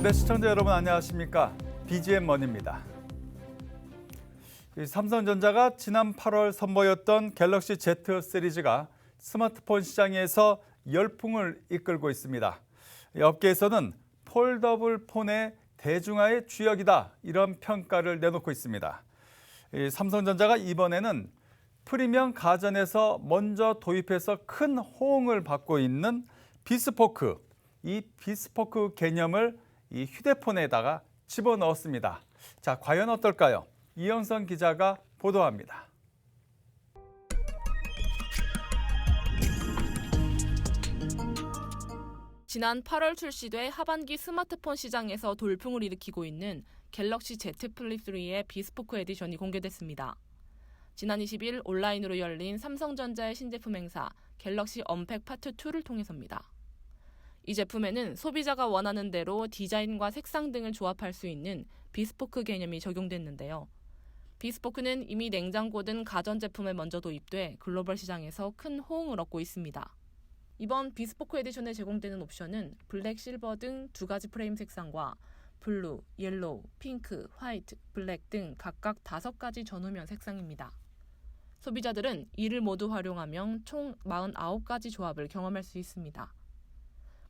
네, 시청자 여러분 안녕하십니까? BGM원입니다. 삼성전자가 지난 8월 선보였던 갤럭시 Z 시리즈가 스마트폰 시장에서 열풍을 이끌고 있습니다. 업계에서는 폴더블 폰의 대중화의 주역이다, 이런 평가를 내놓고 있습니다. 삼성전자가 이번에는 프리미엄 가전에서 먼저 도입해서 큰 호응을 받고 있는 비스포크, 이 비스포크 개념을 이 휴대폰에다가 집어넣었습니다. 자, 과연 어떨까요? 이영선 기자가 보도합니다. 지난 8월 출시돼 하반기 스마트폰 시장에서 돌풍을 일으키고 있는 갤럭시 Z 플립 3의 비스포크 에디션이 공개됐습니다. 지난 20일 온라인으로 열린 삼성전자의 신제품 행사 갤럭시 언팩 파트 2를 통해서입니다. 이 제품에는 소비자가 원하는 대로 디자인과 색상 등을 조합할 수 있는 비스포크 개념이 적용됐는데요. 비스포크는 이미 냉장고 등 가전제품에 먼저 도입돼 글로벌 시장에서 큰 호응을 얻고 있습니다. 이번 비스포크 에디션에 제공되는 옵션은 블랙, 실버 등 두 가지 프레임 색상과 블루, 옐로우, 핑크, 화이트, 블랙 등 각각 5가지 전후면 색상입니다. 소비자들은 이를 모두 활용하면 총 49가지 조합을 경험할 수 있습니다.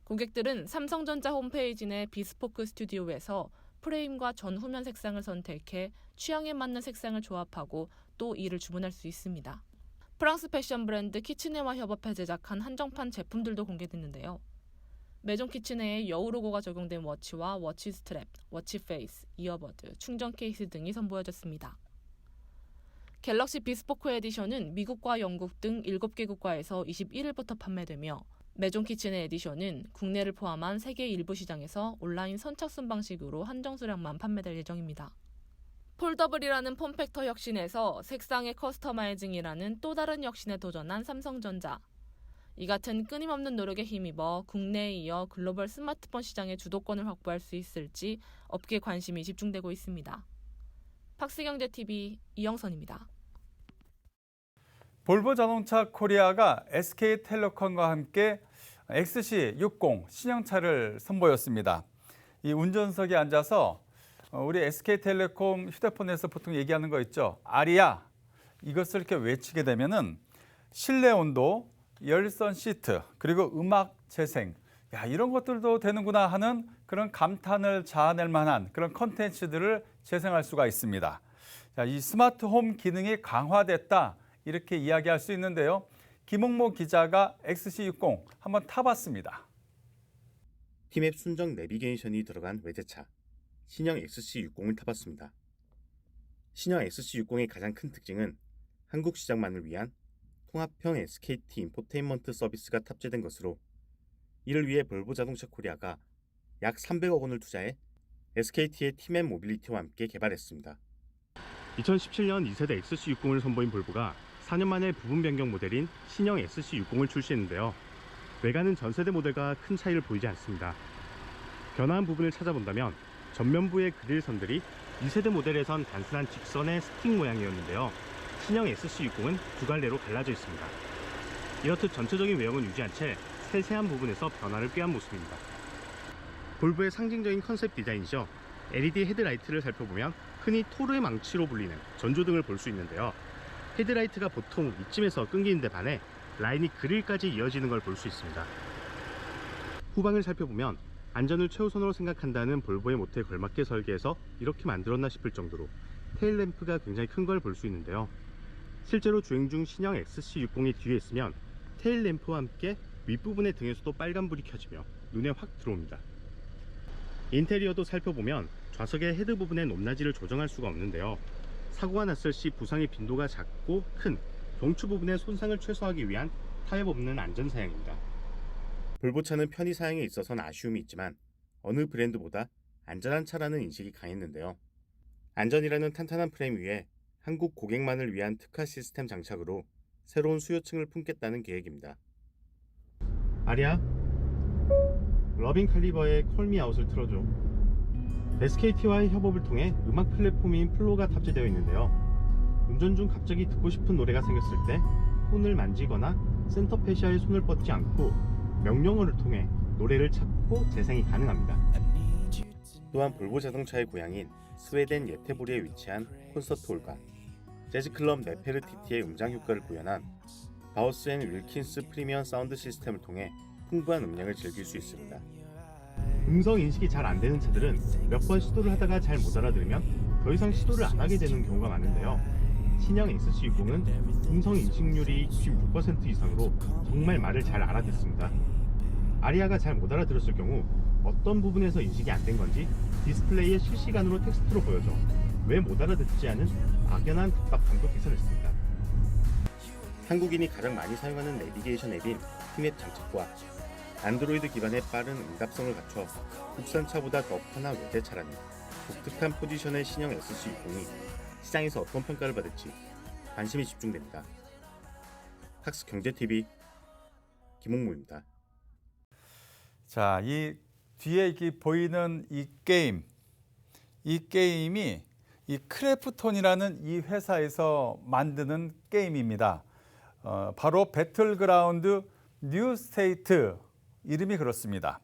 고객들은 삼성전자 홈페이지 내 비스포크 스튜디오에서 프레임과 전후면 색상을 선택해 취향에 맞는 색상을 조합하고 또 이를 주문할 수 있습니다. 프랑스 패션 브랜드 키치네와 협업해 제작한 한정판 제품들도 공개됐는데요. 메종 키치네에 여우 로고가 적용된 워치와 워치 스트랩, 워치 페이스, 이어버드, 충전 케이스 등이 선보여졌습니다. 갤럭시 비스포크 에디션은 미국과 영국 등 7개 국가에서 21일부터 판매되며 메종 키치네 에디션은 국내를 포함한 세계 일부 시장에서 온라인 선착순 방식으로 한정 수량만 판매될 예정입니다. 폴더블이라는 폼팩터 혁신에서 색상의 커스터마이징이라는 또 다른 혁신에 도전한 삼성전자. 이 같은 끊임없는 노력에 힘입어 국내에 이어 글로벌 스마트폰 시장의 주도권을 확보할 수 있을지 업계 관심이 집중되고 있습니다. 팍스경제TV 이영선입니다. 볼보 자동차 코리아가 SK텔레콤과 함께 XC60 신형차를 선보였습니다. 이 운전석에 앉아서 우리 SK텔레콤 휴대폰에서 보통 얘기하는 거 있죠. 아리야, 이것을 이렇게 외치게 되면은 실내 온도, 열선 시트, 그리고 음악 재생, 야, 이런 것들도 되는구나 하는 그런 감탄을 자아낼 만한 그런 컨텐츠들을 재생할 수가 있습니다. 자, 이 스마트홈 기능이 강화됐다, 이렇게 이야기할 수 있는데요. 김홍모 기자가 XC60 한번 타봤습니다. 티맵 순정 내비게이션이 들어간 외제차 신형 XC60을 타봤습니다. 신형 XC60의 가장 큰 특징은 한국 시장만을 위한 통합형 SKT 인포테인먼트 서비스가 탑재된 것으로, 이를 위해 볼보 자동차 코리아가 약 300억 원을 투자해 SKT의 티맵 모빌리티와 함께 개발했습니다. 2017년 2세대 XC60을 선보인 볼보가 4년 만에 부분 변경 모델인 신형 XC60을 출시했는데요. 외관은 전세대 모델과 큰 차이를 보이지 않습니다. 변화한 부분을 찾아본다면 전면부의 그릴 선들이 2세대 모델에선 단순한 직선의 스틱 모양이었는데요. 신형 XC60은 두 갈래로 갈라져 있습니다. 이렇듯 전체적인 외형은 유지한 채 세세한 부분에서 변화를 꾀한 모습입니다. 볼보의 상징적인 컨셉 디자인이죠. LED 헤드라이트를 살펴보면 흔히 토르의 망치로 불리는 전조등을 볼 수 있는데요. 헤드라이트가 보통 이쯤에서 끊기는 데 반해 라인이 그릴까지 이어지는 걸 볼 수 있습니다. 후방을 살펴보면 안전을 최우선으로 생각한다는 볼보의 모토에 걸맞게 설계해서 이렇게 만들었나 싶을 정도로 테일램프가 굉장히 큰 걸 볼 수 있는데요. 실제로 주행 중 신형 XC60이 뒤에 있으면 테일램프와 함께 윗부분의 등에서도 빨간불이 켜지며 눈에 확 들어옵니다. 인테리어도 살펴보면 좌석의 헤드 부분의 높낮이를 조정할 수가 없는데요. 사고가 났을 시 부상의 빈도가 작고 큰 경추 부분의 손상을 최소화하기 위한 타협 없는 안전사양입니다. 볼보차는 편의 사양에 있어서는 아쉬움이 있지만 어느 브랜드보다 안전한 차라는 인식이 강했는데요. 안전이라는 탄탄한 프레임 위에 한국 고객만을 위한 특화 시스템 장착으로 새로운 수요층을 품겠다는 계획입니다. 아리야, 러빙 칼리버의 콜미 아웃을 틀어줘. SKT와의 협업을 통해 음악 플랫폼인 플로가 탑재되어 있는데요. 운전 중 갑자기 듣고 싶은 노래가 생겼을 때 폰을 만지거나 센터 페시아에 손을 뻗지 않고 명령어를 통해 노래를 찾고 재생이 가능합니다. 또한 볼보 자동차의 고향인 스웨덴 예테보리에 위치한 콘서트홀과 재즈클럽 네페르티티의 음장 효과를 구현한 바우스 앤 윌킨스 프리미엄 사운드 시스템을 통해 풍부한 음량을 즐길 수 있습니다. 음성 인식이 잘 안 되는 차들은 몇 번 시도를 하다가 잘 못 알아들으면 더 이상 시도를 안 하게 되는 경우가 많은데요. 신형 XC60은 음성 인식률이 96% 이상으로 정말 말을 잘 알아듣습니다. 아리아가 잘 못 알아들었을 경우 어떤 부분에서 인식이 안 된 건지 디스플레이에 실시간으로 텍스트로 보여줘 왜 못 알아듣지 않은 막연한 답답함도 개선했습니다. 한국인이 가장 많이 사용하는 내비게이션 앱인 티맵 장착과 안드로이드 기반의 빠른 응답성을 갖춰 국산차보다 더 편한 외제차라는 독특한 포지션의 신형 XC60이 시장에서 어떤 평가를 받을지 관심이 집중됩니다. 학스경제TV 김홍무입니다. 자, 이 뒤에 보이는 이 게임이 이 크래프톤이라는 이 회사에서 만드는 게임입니다. 바로 배틀그라운드 뉴 스테이트, 이름이 그렇습니다.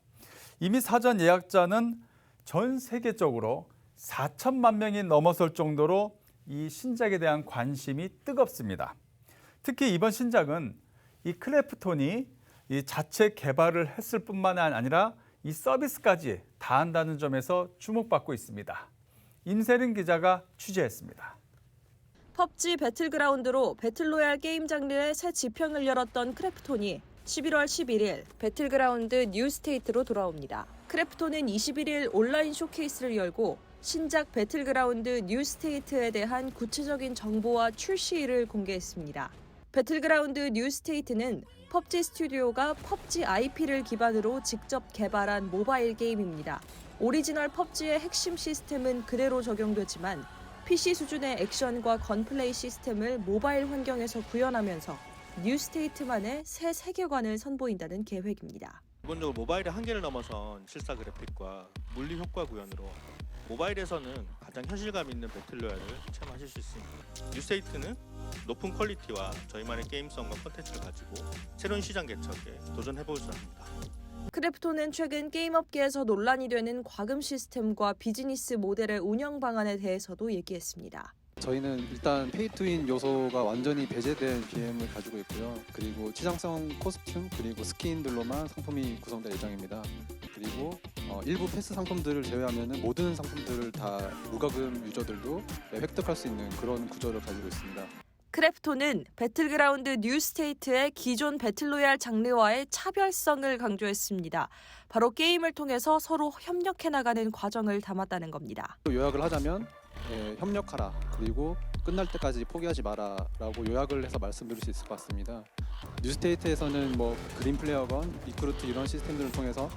이미 사전 예약자는 전 세계적으로 4천만 명이 넘어설 정도로 이 신작에 대한 관심이 뜨겁습니다. 특히 이번 신작은 이 크래프톤이 이 자체 개발을 했을 뿐만 아니라 이 서비스까지 다 한다는 점에서 주목받고 있습니다. 임세린 기자가 취재했습니다. 펍지 배틀그라운드로 배틀로얄 게임 장르의 새 지평을 열었던 크래프톤이 11월 11일 배틀그라운드 뉴 스테이트로 돌아옵니다. 크래프톤은 21일 온라인 쇼케이스를 열고 신작 배틀그라운드 뉴 스테이트에 대한 구체적인 정보와 출시일을 공개했습니다. 배틀그라운드 뉴 스테이트는 펍지 스튜디오가 펍지 IP를 기반으로 직접 개발한 모바일 게임입니다. 오리지널 펍지의 핵심 시스템은 그대로 적용되지만 PC 수준의 액션과 건플레이 시스템을 모바일 환경에서 구현하면서 뉴 스테이트만의 새 세계관을 선보인다는 계획입니다. 기본적으로 모바일의 한계를 넘어선 실사 그래픽과 물리 효과 구현으로 모바일에서는 가장 현실감 있는 배틀로얄을 체험하실 수 있습니다. 뉴스테이트는 높은 퀄리티와 저희만의 게임성과 콘텐츠를 가지고 새로운 시장 개척에 도전해볼 수 합니다. 크래프톤은 최근 게임업계에서 논란이 되는 과금 시스템과 비즈니스 모델의 운영 방안에 대해서도 얘기했습니다. 저희는 일단 페이투윈 요소가 완전히 배제된 BM을 가지고 있고요. 그리고 치장성 코스튬 그리고 스킨들로만 상품이 구성될 예정입니다. 그리고 일부 패스 상품들을 제외하면 모든 상품들을 다 무과금 유저들도 획득할 수 있는 그런 구조를 가지고 있습니다. 크래프톤은 배틀그라운드 뉴 스테이트의 기존 배틀로얄 장르와의 차별성을 강조했습니다. 바로 게임을 통해서 서로 협력해 나가는 과정을 담았다는 겁니다. 요약을 하자면 협력하라 그리고 끝날 때까지 포기하지 마라 라고 요약을 해서 말씀드릴 수 있을 것 같습니다. 뉴스테이트에서는 그린 플레이어건, 리크루트 이런 시스템들을 통해서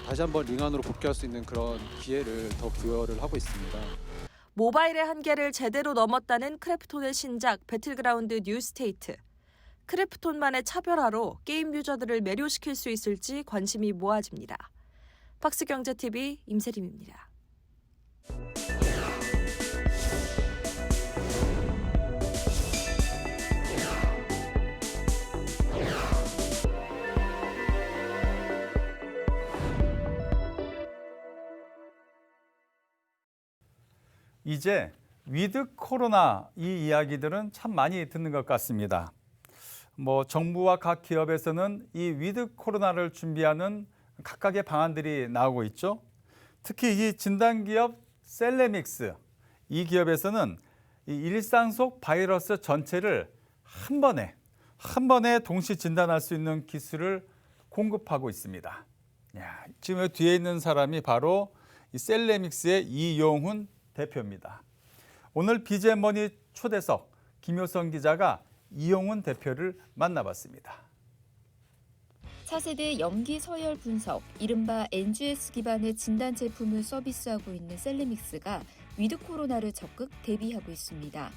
다시 한번 링 안으로 복귀할 수 있는 그런 기회를 더 부여를 하고 있습니다. 모바일의 한계를 제대로 넘었다는 크래프톤의 신작 배틀그라운드 뉴 스테이트. 크래프톤만의 차별화로 게임 유저들을 매료시킬 수 있을지 관심이 모아집니다. 박스경제TV 임세림입니다. 이제 위드 코로나 이 이야기들은 참 많이 듣는 것 같습니다. 정부와 각 기업에서는 이 위드 코로나를 준비하는 각각의 방안들이 나오고 있죠. 특히 이 진단기업 셀레믹스, 이 기업에서는 이 일상 속 바이러스 전체를 한 번에 동시 진단할 수 있는 기술을 공급하고 있습니다. 지금 여기 뒤에 있는 사람이 바로 이 셀레믹스의 이용훈 대표입니다. 오늘 BGM머니 초대석 김효성 기자가 이용훈 대표를 만나봤습니다. 차세대 염기 서열 분석, 이른바 NGS 기반의 진단 제품을 서비스하고 있는 셀레믹스가 위드 코로나를 적극 대비하고 있습니다.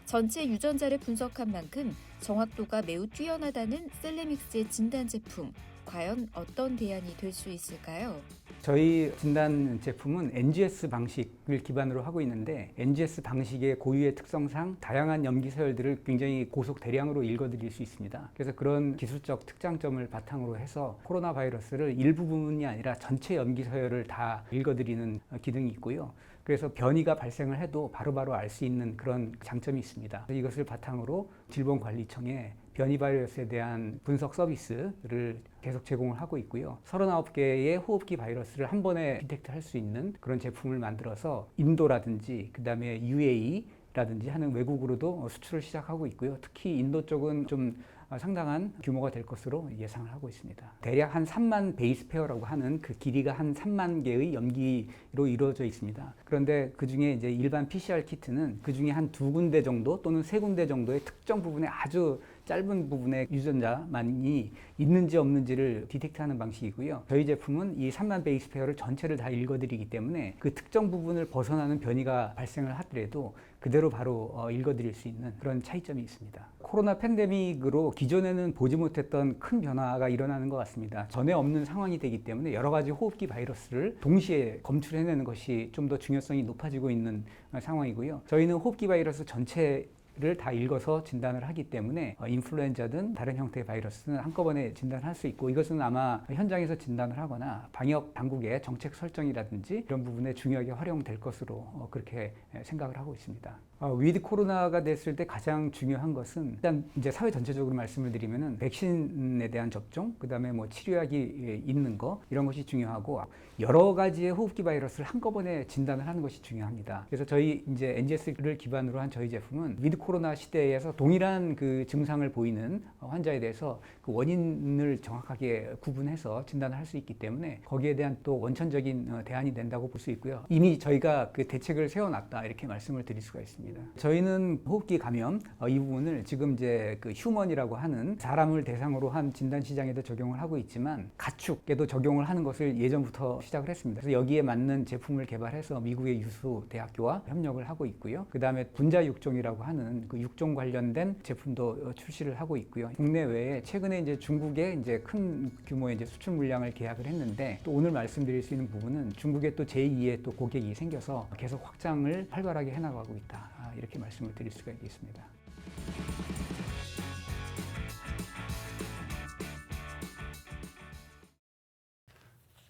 전체 유전자를 분석한 만큼 정확도가 매우 뛰어나다는 셀레믹스의 진단 제품, 과연 어떤 대안이 될 수 있을까요? 저희 진단 제품은 NGS 방식을 기반으로 하고 있는데 NGS 방식의 고유의 특성상 다양한 염기 서열들을 굉장히 고속 대량으로 읽어드릴 수 있습니다. 그래서 그런 기술적 특장점을 바탕으로 해서 코로나 바이러스를 일부분이 아니라 전체 염기 서열을 다 읽어드리는 기능이 있고요. 그래서 변이가 발생을 해도 바로바로 알 수 있는 그런 장점이 있습니다. 이것을 바탕으로 질병관리청에 변이 바이러스에 대한 분석 서비스를 계속 제공을 하고 있고요. 39개의 호흡기 바이러스를 한 번에 디텍트 할 수 있는 그런 제품을 만들어서 인도라든지 그다음에 UAE라든지 하는 외국으로도 수출을 시작하고 있고요. 특히 인도 쪽은 좀 상당한 규모가 될 것으로 예상을 하고 있습니다. 대략 한 3만 베이스 페어라고 하는 그 길이가 한 3만 개의 염기로 이루어져 있습니다. 그런데 그 중에 이제 일반 PCR 키트는 그 중에 한 2군데 정도 또는 3군데 정도의 특정 부분에 아주 짧은 부분의 유전자만이 있는지 없는지를 디텍트하는 방식이고요. 저희 제품은 이 3만 베이스 페어를 전체를 다 읽어드리기 때문에 그 특정 부분을 벗어나는 변이가 발생을 하더라도 그대로 바로 읽어드릴 수 있는 그런 차이점이 있습니다. 코로나 팬데믹으로 기존에는 보지 못했던 큰 변화가 일어나는 것 같습니다. 전에 없는 상황이 되기 때문에 여러 가지 호흡기 바이러스를 동시에 검출해내는 것이 좀 더 중요성이 높아지고 있는 상황이고요. 저희는 호흡기 바이러스 전체를 다 읽어서 진단을 하기 때문에 인플루엔자든 다른 형태의 바이러스는 한꺼번에 진단할 수 있고 이것은 아마 현장에서 진단을 하거나 방역 당국의 정책 설정이라든지 이런 부분에 중요하게 활용될 것으로 그렇게 생각을 하고 있습니다. 위드 코로나가 됐을 때 가장 중요한 것은 일단 이제 사회 전체적으로 말씀을 드리면은 백신에 대한 접종, 그다음에 뭐 치료약이 있는 거 이런 것이 중요하고 여러 가지의 호흡기 바이러스를 한꺼번에 진단을 하는 것이 중요합니다. 그래서 저희 이제 NGS를 기반으로 한 저희 제품은 위드 코로나 시대에서 동일한 그 증상을 보이는 환자에 대해서 그 원인을 정확하게 구분해서 진단을 할 수 있기 때문에 거기에 대한 또 원천적인 대안이 된다고 볼 수 있고요. 이미 저희가 그 대책을 세워놨다 이렇게 말씀을 드릴 수가 있습니다. 저희는 호흡기 감염 이 부분을 지금 이제 그 휴먼이라고 하는 사람을 대상으로 한 진단 시장에도 적용을 하고 있지만 가축에도 적용을 하는 것을 예전부터 시작을 했습니다. 그래서 여기에 맞는 제품을 개발해서 미국의 유수 대학교와 협력을 하고 있고요. 그 다음에 분자 육종이라고 하는 그 육종 관련된 제품도 출시를 하고 있고요. 국내외에 최근에 이제 중국에 이제 큰 규모의 이제 수출 물량을 계약을 했는데 또 오늘 말씀드릴 수 있는 부분은 중국에 또 제2의 또 고객이 생겨서 계속 확장을 활발하게 해나가고 있다. 이렇게 말씀을 드릴 수가 있겠습니다.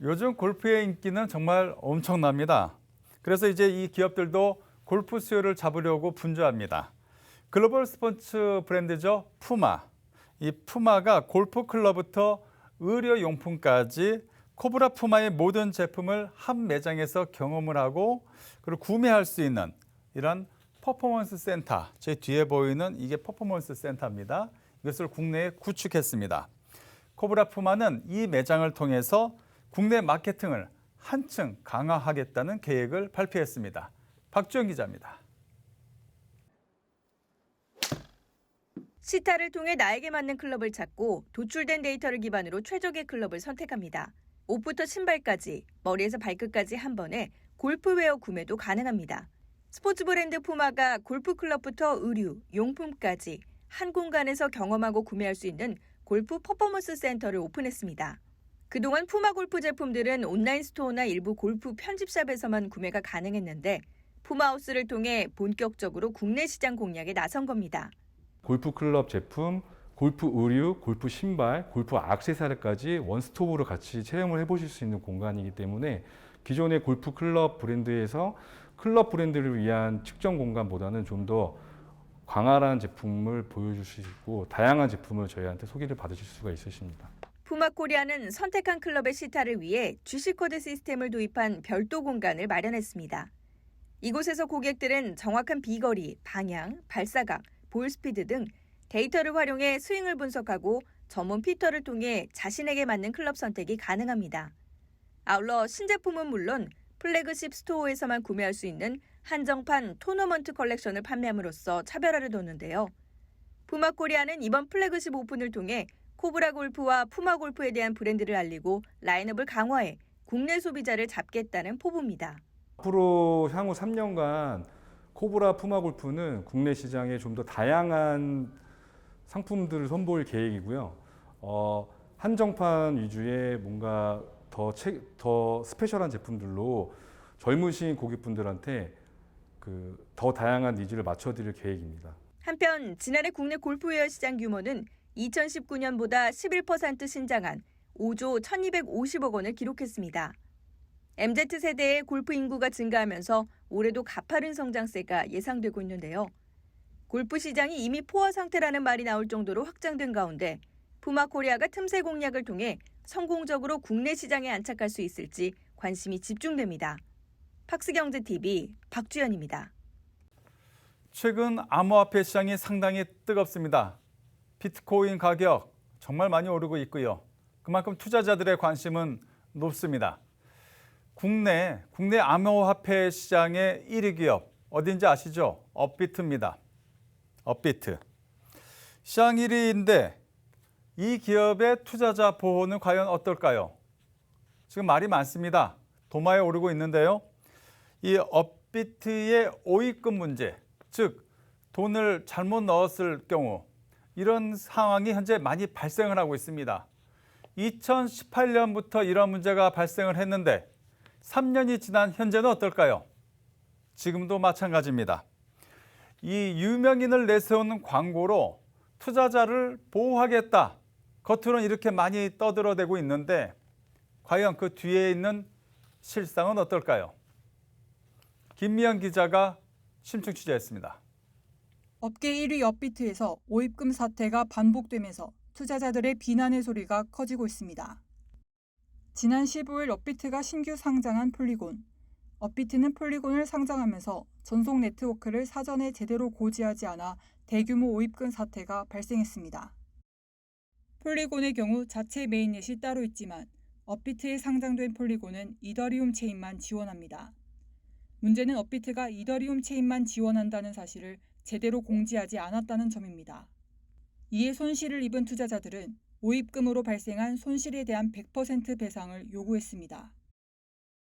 요즘 골프의 인기는 정말 엄청납니다. 그래서 이제 이 기업들도 골프 수요를 잡으려고 분주합니다. 글로벌 스포츠 브랜드죠. 푸마. 이 푸마가 골프 클럽부터 의료용품까지 코브라 푸마의 모든 제품을 한 매장에서 경험을 하고 그리고 구매할 수 있는 이런 퍼포먼스 센터, 제 뒤에 보이는 이게 퍼포먼스 센터입니다. 이것을 국내에 구축했습니다. 코브라 푸마는 이 매장을 통해서 국내 마케팅을 한층 강화하겠다는 계획을 발표했습니다. 박주영 기자입니다. 시타를 통해 나에게 맞는 클럽을 찾고 도출된 데이터를 기반으로 최적의 클럽을 선택합니다. 옷부터 신발까지, 머리에서 발끝까지 한 번에 골프웨어 구매도 가능합니다. 스포츠 브랜드 푸마가 골프 클럽부터 의류, 용품까지 한 공간에서 경험하고 구매할 수 있는 골프 퍼포먼스 센터를 오픈했습니다. 그동안 푸마 골프 제품들은 온라인 스토어나 일부 골프 편집샵에서만 구매가 가능했는데 푸마하우스를 통해 본격적으로 국내 시장 공략에 나선 겁니다. 골프 클럽 제품, 골프 의류, 골프 신발, 골프 액세서리까지 원스톱으로 같이 체험을 해보실 수 있는 공간이기 때문에 기존의 골프 클럽 브랜드에서 클럽 브랜드를 위한 측정 공간보다는 좀 더 광활한 제품을 보여줄 수 있고 다양한 제품을 저희한테 소개를 받으실 수가 있으십니다. 푸마 코리아는 선택한 클럽의 시타를 위해 GC코드 시스템을 도입한 별도 공간을 마련했습니다. 이곳에서 고객들은 정확한 비거리, 방향, 발사각, 볼 스피드 등 데이터를 활용해 스윙을 분석하고 전문 피터를 통해 자신에게 맞는 클럽 선택이 가능합니다. 아울러 신제품은 물론 플래그십 스토어에서만 구매할 수 있는 한정판 토너먼트 컬렉션을 판매함으로써 차별화를 뒀는데요. 푸마 코리아는 이번 플래그십 오픈을 통해 코브라 골프와 푸마 골프에 대한 브랜드를 알리고 라인업을 강화해 국내 소비자를 잡겠다는 포부입니다. 앞으로 향후 3년간 코브라 푸마 골프는 국내 시장에 좀 더 다양한 상품들을 선보일 계획이고요. 한정판 위주의 뭔가 더 스페셜한 제품들로 젊으신 고객분들한테 더 다양한 니즈를 맞춰드릴 계획입니다. 한편 지난해 국내 골프웨어 시장 규모는 2019년보다 11% 신장한 5조 1,250억 원을 기록했습니다. MZ세대의 골프 인구가 증가하면서 올해도 가파른 성장세가 예상되고 있는데요. 골프 시장이 이미 포화 상태라는 말이 나올 정도로 확장된 가운데 푸마코리아가 틈새 공략을 통해 성공적으로 국내 시장에 안착할 수 있을지 관심이 집중됩니다. 팍스경제TV 박주연입니다. 최근 암호화폐 시장이 상당히 뜨겁습니다. 비트코인 가격 정말 많이 오르고 있고요. 그만큼 투자자들의 관심은 높습니다. 국내 암호화폐 시장의 1위 기업 어딘지 아시죠? 업비트입니다. 업비트. 시장 1위인데 이 기업의 투자자 보호는 과연 어떨까요? 지금 말이 많습니다. 도마에 오르고 있는데요. 이 업비트의 오입금 문제, 즉 돈을 잘못 넣었을 경우 이런 상황이 현재 많이 발생을 하고 있습니다. 2018년부터 이런 문제가 발생을 했는데 3년이 지난 현재는 어떨까요? 지금도 마찬가지입니다. 이 유명인을 내세우는 광고로 투자자를 보호하겠다. 겉으로는 이렇게 많이 떠들어대고 있는데 과연 그 뒤에 있는 실상은 어떨까요? 김미연 기자가 심층 취재했습니다. 업계 1위 업비트에서 오입금 사태가 반복되면서 투자자들의 비난의 소리가 커지고 있습니다. 지난 15일 업비트가 신규 상장한 폴리곤. 업비트는 폴리곤을 상장하면서 전송 네트워크를 사전에 제대로 고지하지 않아 대규모 오입금 사태가 발생했습니다. 폴리곤의 경우 자체 메인넷이 따로 있지만 업비트에 상장된 폴리곤은 이더리움 체인만 지원합니다. 문제는 업비트가 이더리움 체인만 지원한다는 사실을 제대로 공지하지 않았다는 점입니다. 이에 손실을 입은 투자자들은 오입금으로 발생한 손실에 대한 100% 배상을 요구했습니다.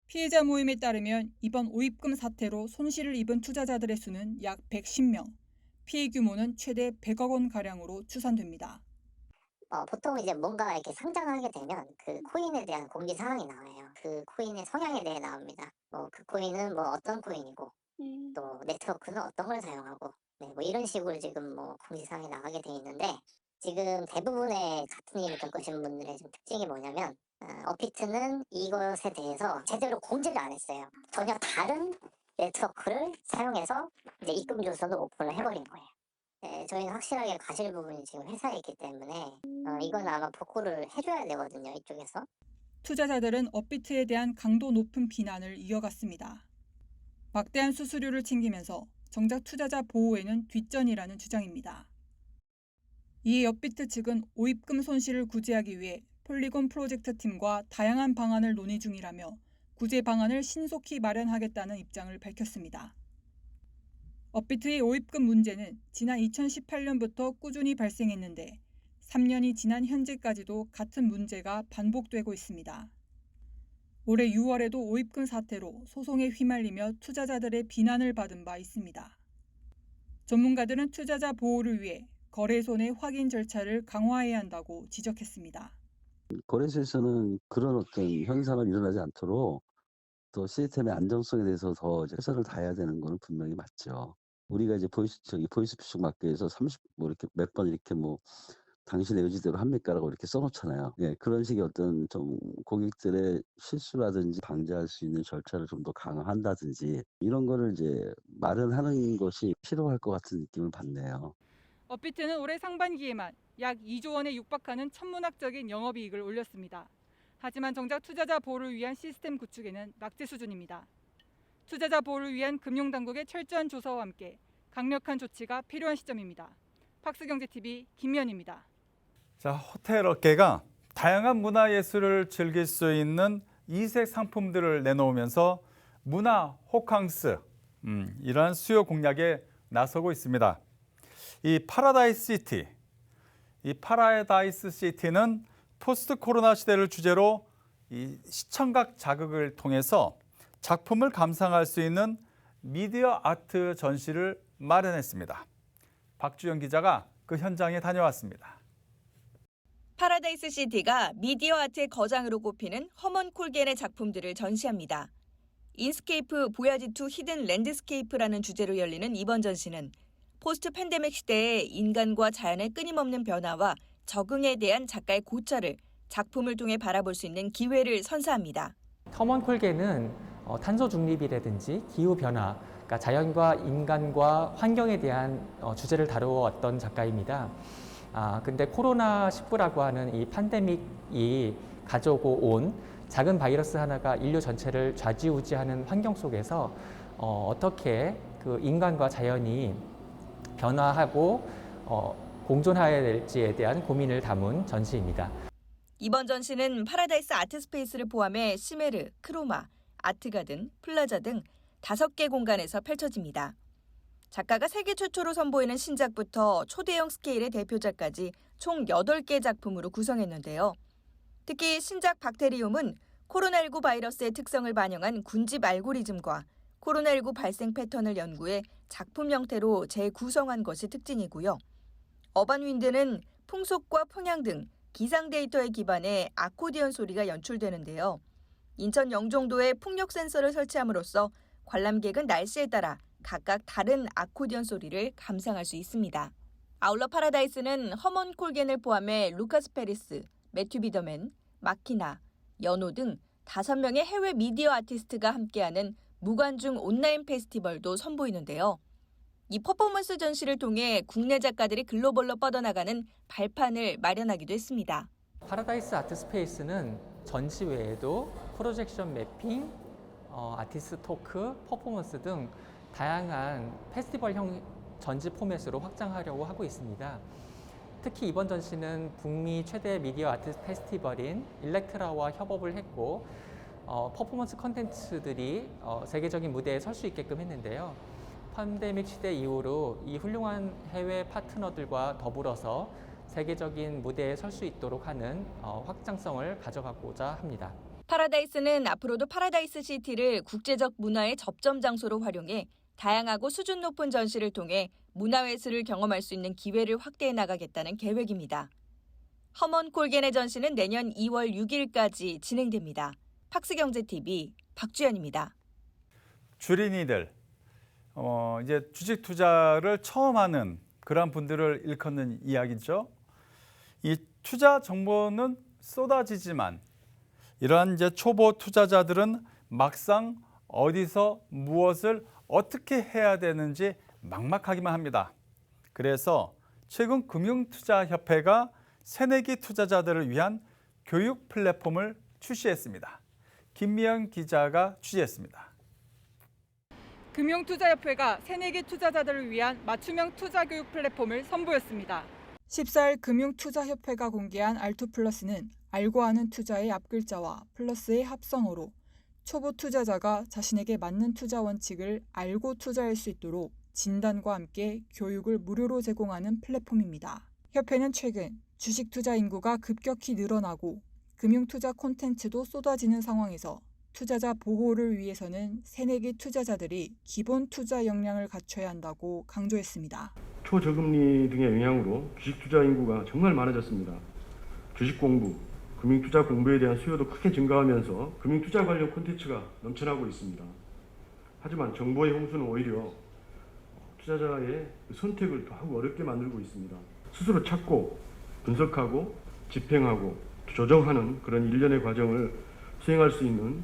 피해자 모임에 따르면 이번 오입금 사태로 손실을 입은 투자자들의 수는 약 110명, 피해 규모는 최대 100억 원 가량으로 추산됩니다. 보통 이제 뭔가 이렇게 상장하게 되면 그 코인에 대한 공지 사항이 나와요. 그 코인의 성향에 대해 나옵니다. 그 코인은 어떤 코인이고 또 네트워크는 어떤 걸 사용하고 이런 식으로 지금 공지 사항이 나가게 돼 있는데 지금 대부분의 같은 일을 겪으신 분들의 좀 특징이 뭐냐면 업비트는 이것에 대해서 제대로 공지를 안 했어요. 전혀 다른 네트워크를 사용해서 이제 입금 조선을 오픈을 해버린 거예요. 저희는 확실하게 가실 부분이 지금 회사에 있기 때문에 이건 아마 복구를 해줘야 되거든요, 이쪽에서. 투자자들은 업비트에 대한 강도 높은 비난을 이어갔습니다. 막대한 수수료를 챙기면서 정작 투자자 보호에는 뒷전이라는 주장입니다. 이에 업비트 측은 오입금 손실을 구제하기 위해 폴리곤 프로젝트 팀과 다양한 방안을 논의 중이라며 구제 방안을 신속히 마련하겠다는 입장을 밝혔습니다. 업비트의 오입금 문제는 지난 2018년부터 꾸준히 발생했는데 3년이 지난 현재까지도 같은 문제가 반복되고 있습니다. 올해 6월에도 오입금 사태로 소송에 휘말리며 투자자들의 비난을 받은 바 있습니다. 전문가들은 투자자 보호를 위해 거래소 내 확인 절차를 강화해야 한다고 지적했습니다. 거래소에서는 그런 어떤 현상을 일어나지 않도록 또 시스템의 안정성에 대해서 더 최선을 다해야 되는 것은 분명히 맞죠. 우리가 이제 보이스피싱 마켓에서 30 이렇게 몇 번 이렇게 당신의 의지대로 합니까라고 이렇게 써놓잖아요. 예, 그런 식의 어떤 좀 고객들의 실수라든지 방지할 수 있는 절차를 좀 더 강화한다든지 이런 거를 이제 마련하는 것이 필요할 것 같은 느낌을 받네요. 업비트는 올해 상반기에만 약 2조 원에 육박하는 천문학적인 영업이익을 올렸습니다. 하지만 정작 투자자 보호를 위한 시스템 구축에는 낙제 수준입니다. 투자자 보호를 위한 금융당국의 철저한 조사와 함께 강력한 조치가 필요한 시점입니다. 팍스경제TV 김미연입니다. 자, 호텔 업계가 다양한 문화예술을 즐길 수 있는 이색 상품들을 내놓으면서 문화 호캉스, 이러한 수요 공략에 나서고 있습니다. 이 파라다이스 시티는 포스트 코로나 시대를 주제로 이 시청각 자극을 통해서 작품을 감상할 수 있는 미디어 아트 전시를 마련했습니다. 박주영 기자가 그 현장에 다녀왔습니다. 파라다이스 시티가 미디어 아트의 거장으로 꼽히는 허먼 콜겐의 작품들을 전시합니다. 인스케이프 보야지2 히든 랜드스케이프라는 주제로 열리는 이번 전시는 포스트 팬데믹 시대의 인간과 자연의 끊임없는 변화와 적응에 대한 작가의 고찰을 작품을 통해 바라볼 수 있는 기회를 선사합니다. 허먼 콜겐은 탄소 중립이라든지 기후 변화, 그러니까 자연과 인간과 환경에 대한 주제를 다루었던 작가입니다. 근데 코로나19라고 하는 이 팬데믹이 가져오고 온 작은 바이러스 하나가 인류 전체를 좌지우지하는 환경 속에서 어떻게 그 인간과 자연이 변화하고 공존해야 될지에 대한 고민을 담은 전시입니다. 이번 전시는 파라다이스 아트스페이스를 포함해 시메르, 크로마, 아트가든, 플라자 등 5개 공간에서 펼쳐집니다. 작가가 세계 최초로 선보이는 신작부터 초대형 스케일의 대표작까지 총 8개 작품으로 구성했는데요. 특히 신작 박테리움은 코로나19 바이러스의 특성을 반영한 군집 알고리즘과 코로나19 발생 패턴을 연구해 작품 형태로 재구성한 것이 특징이고요. 어반윈드는 풍속과 풍향 등 기상 데이터에 기반해 아코디언 소리가 연출되는데요. 인천 영종도에 풍력 센서를 설치함으로써 관람객은 날씨에 따라 각각 다른 아코디언 소리를 감상할 수 있습니다. 아울러 파라다이스는 허먼 콜겐을 포함해 루카스 페리스, 매튜 비더맨, 마키나, 연호 등 5명의 해외 미디어 아티스트가 함께하는 무관중 온라인 페스티벌도 선보이는데요. 이 퍼포먼스 전시를 통해 국내 작가들이 글로벌로 뻗어나가는 발판을 마련하기도 했습니다. 파라다이스 아트 스페이스는 전시 외에도 프로젝션 매핑, 아티스트 토크, 퍼포먼스 등 다양한 페스티벌형 전시 포맷으로 확장하려고 하고 있습니다. 특히 이번 전시는 북미 최대 미디어 아트 페스티벌인 일렉트라와 협업을 했고 퍼포먼스 컨텐츠들이 세계적인 무대에 설 수 있게끔 했는데요. 팬데믹 시대 이후로 이 훌륭한 해외 파트너들과 더불어서 세계적인 무대에 설 수 있도록 하는 확장성을 가져가고자 합니다. 파라다이스는 앞으로도 파라다이스 시티를 국제적 문화의 접점 장소로 활용해 다양하고 수준 높은 전시를 통해 문화예술을 경험할 수 있는 기회를 확대해 나가겠다는 계획입니다. 허먼 콜겐의 전시는 내년 2월 6일까지 진행됩니다. 팍스경제TV 박주연입니다. 주린이들, 이제 주식 투자를 처음 하는 그런 분들을 일컫는 이야기죠. 이 투자 정보는 쏟아지지만 이러한 이제 초보 투자자들은 막상 어디서 무엇을 어떻게 해야 되는지 막막하기만 합니다. 그래서 최근 금융투자협회가 새내기 투자자들을 위한 교육 플랫폼을 출시했습니다. 김미연 기자가 취재했습니다. 금융투자협회가 새내기 투자자들을 위한 맞춤형 투자교육 플랫폼을 선보였습니다. 14일 금융투자협회가 공개한 R2플러스는 알고 아는 투자의 앞글자와 플러스의 합성어로 초보 투자자가 자신에게 맞는 투자 원칙을 알고 투자할 수 있도록 진단과 함께 교육을 무료로 제공하는 플랫폼입니다. 협회는 최근 주식 투자 인구가 급격히 늘어나고 금융투자 콘텐츠도 쏟아지는 상황에서 투자자 보호를 위해서는 새내기 투자자들이 기본 투자 역량을 갖춰야 한다고 강조했습니다. 초저금리 등의 영향으로 주식 투자 인구가 정말 많아졌습니다. 주식 공부, 금융투자 공부에 대한 수요도 크게 증가하면서 금융투자 관련 콘텐츠가 넘쳐나고 있습니다. 하지만 정보의 홍수는 오히려 투자자의 선택을 더욱 어렵게 만들고 있습니다. 스스로 찾고 분석하고 집행하고 조정하는 그런 일련의 과정을 수행할 수 있는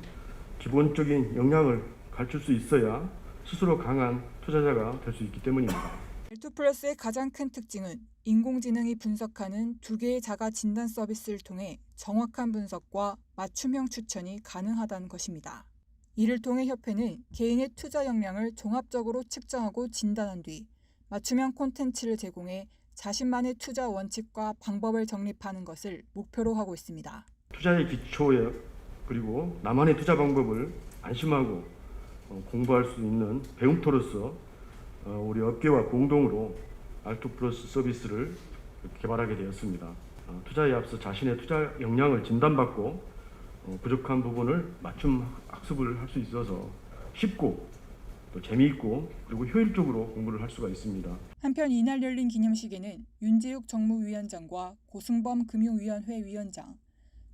기본적인 역량을 갖출 수 있어야 스스로 강한 투자자가 될 수 있기 때문입니다. R2플러스의 가장 큰 특징은 인공지능이 분석하는 2개의 자가 진단 서비스를 통해 정확한 분석과 맞춤형 추천이 가능하다는 것입니다. 이를 통해 협회는 개인의 투자 역량을 종합적으로 측정하고 진단한 뒤 맞춤형 콘텐츠를 제공해 자신만의 투자 원칙과 방법을 정립하는 것을 목표로 하고 있습니다. 투자의 기초에 그리고 나만의 투자 방법을 안심하고 공부할 수 있는 배움터로서 우리 업계와 공동으로 R2플러스 서비스를 개발하게 되었습니다. 투자에 앞서 자신의 투자 역량을 진단받고 부족한 부분을 맞춤 학습을 할 수 있어서 쉽고 또 재미있고 그리고 효율적으로 공부를 할 수가 있습니다. 한편 이날 열린 기념식에는 윤재욱 정무위원장과 고승범 금융위원회 위원장,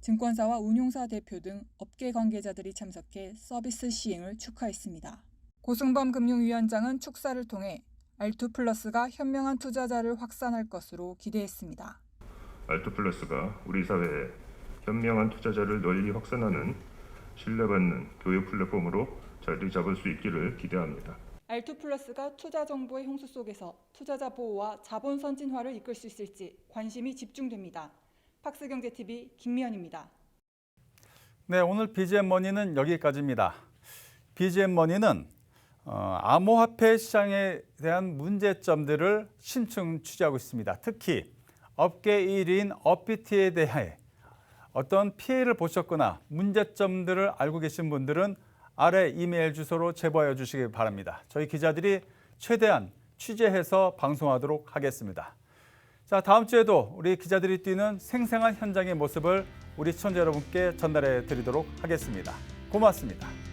증권사와 운용사 대표 등 업계 관계자들이 참석해 서비스 시행을 축하했습니다. 고승범 금융위원장은 축사를 통해 R2플러스가 현명한 투자자를 확산할 것으로 기대했습니다. R2플러스가 우리 사회에 현명한 투자자를 널리 확산하는 신뢰받는 교육 플랫폼으로 자리 잡을 수 있기를 기대합니다. R2플러스가 투자 정보의 홍수 속에서 투자자 보호와 자본 선진화를 이끌 수 있을지 관심이 집중됩니다. 팍스경제TV 김미연입니다. 네, 오늘 BGM 머니는 여기까지입니다. BGM 머니는 암호화폐 시장에 대한 문제점들을 심층 취재하고 있습니다. 특히 업계 1위인 업비트에 대해 어떤 피해를 보셨거나 문제점들을 알고 계신 분들은 아래 이메일 주소로 제보해 주시기 바랍니다. 저희 기자들이 최대한 취재해서 방송하도록 하겠습니다. 자, 다음 주에도 우리 기자들이 뛰는 생생한 현장의 모습을 우리 시청자 여러분께 전달해 드리도록 하겠습니다. 고맙습니다.